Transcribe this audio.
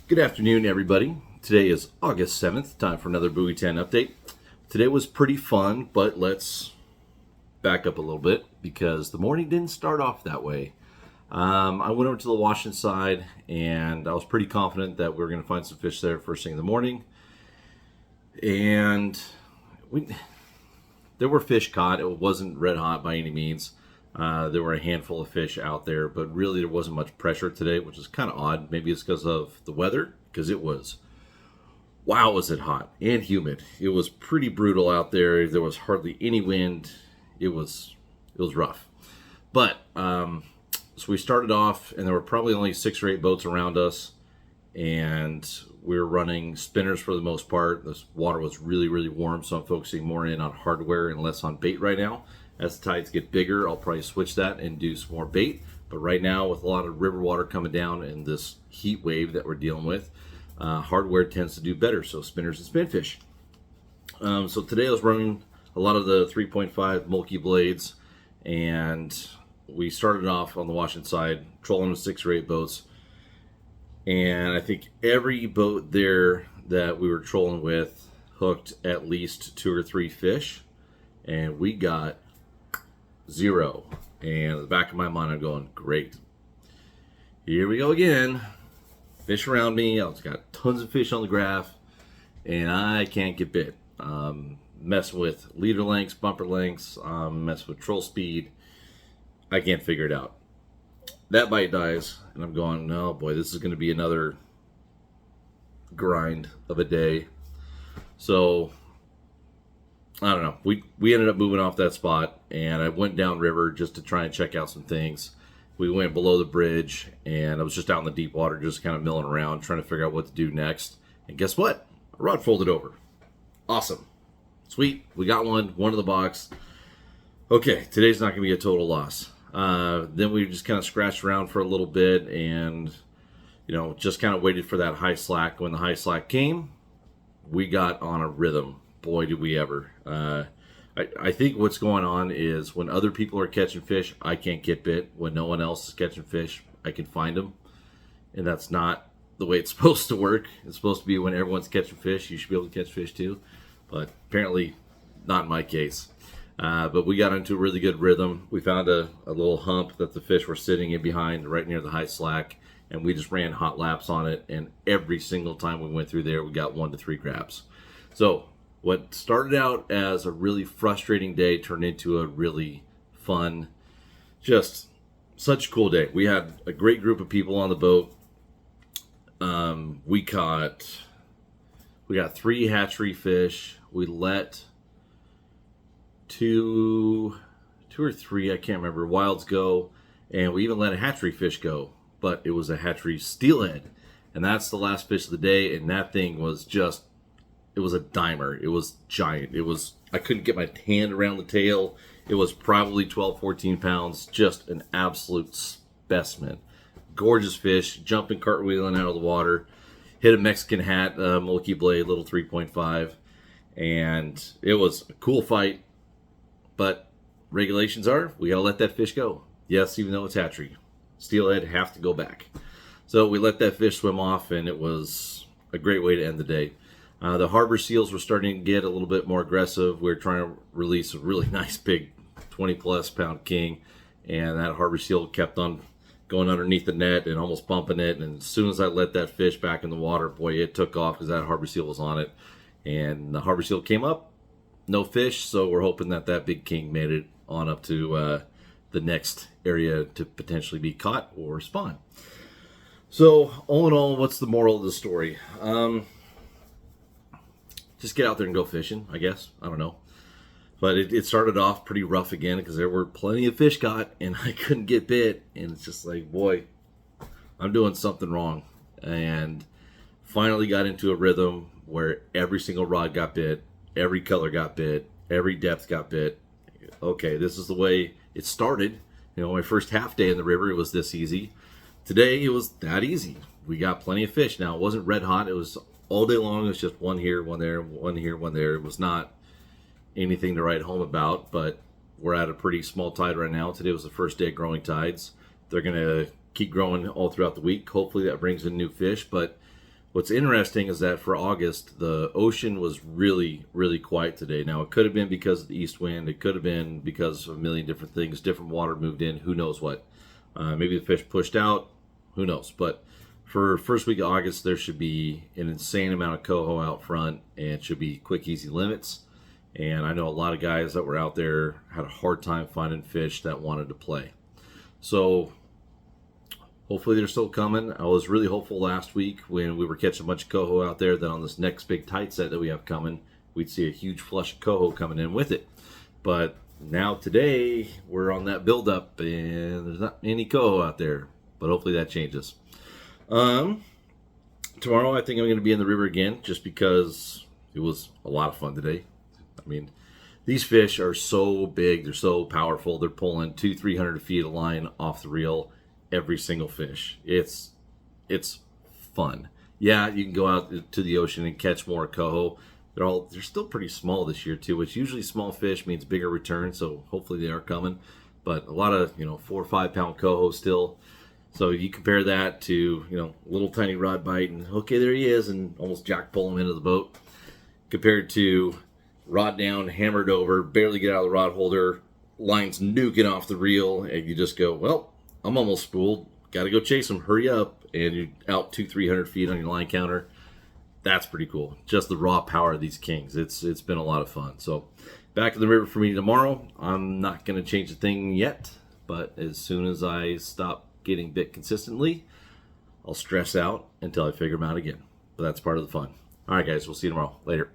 Good afternoon, everybody. Today is August 7th, time for another Buoy 10 update. Today was pretty fun, but let's back up a little bit because the morning didn't start off that way. I went over to the Washington side and I was pretty confident that we were going to find some fish there first thing in the morning. And there were fish caught. It wasn't red hot by any means. There were a handful of fish out there, but really there wasn't much pressure today, which is kind of odd. Maybe it's because of the weather, because it was, wow, was it hot and humid. It was pretty brutal out there. There was hardly any wind. It was rough. But, so we started off, and there were probably only 6 or 8 boats around us, and we were running spinners for the most part. This water was really, really warm, so I'm focusing more in on hardware and less on bait right now. As the tides get bigger, I'll probably switch that and do some more bait. But right now, with a lot of river water coming down and this heat wave that we're dealing with, hardware tends to do better, so spinners and spinfish. So today I was running a lot of the 3.5 mulky blades, and we started off on the Washington side, trolling with 6 or 8 boats. And I think every boat there that we were trolling with hooked at least 2 or 3 fish, and we got 0. And in the back of my mind, I'm going, great. Here we go again. Fish around me. I've got tons of fish on the graph, and I can't get bit. Messing with leader lengths, bumper lengths, messing with troll speed. I can't figure it out. That bite dies, and I'm going, oh boy, this is going to be another grind of a day. So I don't know. We ended up moving off that spot, and I went down river just to try and check out some things. We went below the bridge, and I was just out in the deep water, just kind of milling around, trying to figure out what to do next. And guess what? A rod folded over. Awesome. Sweet. We got one in the box. Okay, today's not going to be a total loss. Then we just kind of scratched around for a little bit and, just kind of waited for that high slack. When the high slack came, we got on a rhythm. Boy, did we ever. I think what's going on is when other people are catching fish, I can't get bit. When no one else is catching fish, I can find them. And that's not the way it's supposed to work. It's supposed to be when everyone's catching fish, you should be able to catch fish too. But apparently not in my case. But we got into a really good rhythm. We found a little hump that the fish were sitting in behind right near the high slack, and we just ran hot laps on it, and every single time we went through there, we got 1 to 3 grabs. So what started out as a really frustrating day turned into a really fun, just such a cool day. We had a great group of people on the boat. We got 3 hatchery fish. We let two or three, I can't remember, wilds go, and we even let a hatchery fish go, but it was a hatchery steelhead, and that's the last fish of the day. And that thing was just, it was a dimer. It was giant. I couldn't get my hand around the tail. It was probably 12-14 pounds, just an absolute specimen. Gorgeous fish, jumping, cartwheeling out of the water. Hit a Mexican hat, mulky blade, little 3.5, and it was a cool fight. But regulations are, we gotta let that fish go. Yes, even though it's hatchery. Steelhead have to go back. So we let that fish swim off, and it was a great way to end the day. The harbor seals were starting to get a little bit more aggressive. We were trying to release a really nice big 20-plus pound king, and that harbor seal kept on going underneath the net and almost bumping it. And as soon as I let that fish back in the water, boy, it took off because that harbor seal was on it. And the harbor seal came up. No fish, so we're hoping that big king made it on up to the next area to potentially be caught or spawn. So, all in all, what's the moral of the story? Just get out there and go fishing, I guess. I don't know. But it started off pretty rough again because there were plenty of fish caught, and I couldn't get bit. And it's just like, boy, I'm doing something wrong. And finally got into a rhythm where every single rod got bit. Every color got bit. Every depth got bit. Okay, this is the way it started. My first half day in the river, it was this easy. Today, it was that easy. We got plenty of fish. Now, it wasn't red hot. It was all day long. It was just one here, one there, one here, one there. It was not anything to write home about, but we're at a pretty small tide right now. Today was the first day of growing tides. They're going to keep growing all throughout the week. Hopefully, that brings in new fish, but What's interesting is that for August, the ocean was really, really quiet today. Now, it could have been because of the east wind. It could have been because of a million different things. Different water moved in. Who knows what? Maybe the fish pushed out. Who knows? But for first week of August, there should be an insane amount of coho out front, and it should be quick, easy limits. And I know a lot of guys that were out there had a hard time finding fish that wanted to play. So hopefully they're still coming. I was really hopeful last week when we were catching a bunch of coho out there that on this next big tight set that we have coming, we'd see a huge flush of coho coming in with it. But now today we're on that buildup and there's not any coho out there. But hopefully that changes. Tomorrow I think I'm going to be in the river again just because it was a lot of fun today. I mean, these fish are so big, they're so powerful. They're pulling 200-300 feet of line off the reel every single fish. It's fun. Yeah, you can go out to the ocean and catch more coho. They're still pretty small this year too, which usually small fish means bigger return. So hopefully they are coming. But a lot of 4 or 5 pound coho still. So you compare that to little tiny rod bite and okay, there he is, and almost jack pull him into the boat. Compared to rod down, hammered over, barely get out of the rod holder, lines nuking off the reel, and you just go, well, I'm almost spooled. Got to go chase him. Hurry up. And you're out 200-300 feet on your line counter. That's pretty cool. Just the raw power of these kings. It's been a lot of fun. So back in the river for me tomorrow. I'm not going to change a thing yet. But as soon as I stop getting bit consistently, I'll stress out until I figure them out again. But that's part of the fun. All right, guys. We'll see you tomorrow. Later.